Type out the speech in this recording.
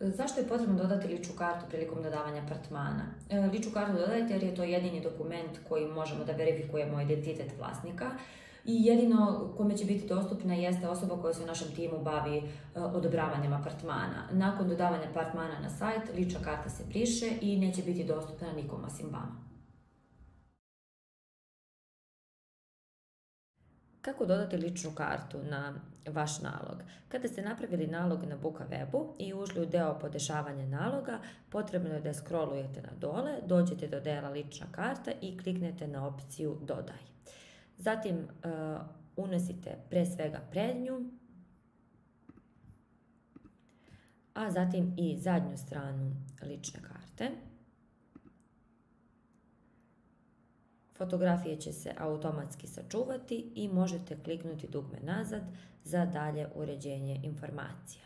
Zašto je potrebno dodati ličnu kartu prilikom dodavanja apartmana? Ličnu kartu dodajte jer je to jedini dokument koji možemo da verifikujemo identitet vlasnika i jedino kome će biti dostupna jeste osoba koja se u našem timu bavi odobravanjem apartmana. Nakon dodavanja apartmana na sajt, lična karta se briše i neće biti dostupna nikom osim vama. Kako dodati ličnu kartu na vaš nalog? Kada ste napravili nalog na Bukawebu i ušli u deo podešavanja naloga, potrebno je da scrollujete na dole, dođete do dela lična karta i kliknete na opciju Dodaj. Zatim unesite pre svega prednju, a zatim i zadnju stranu lične karte. Fotografije će se automatski sačuvati i možete kliknuti dugme nazad za dalje uređenje informacija.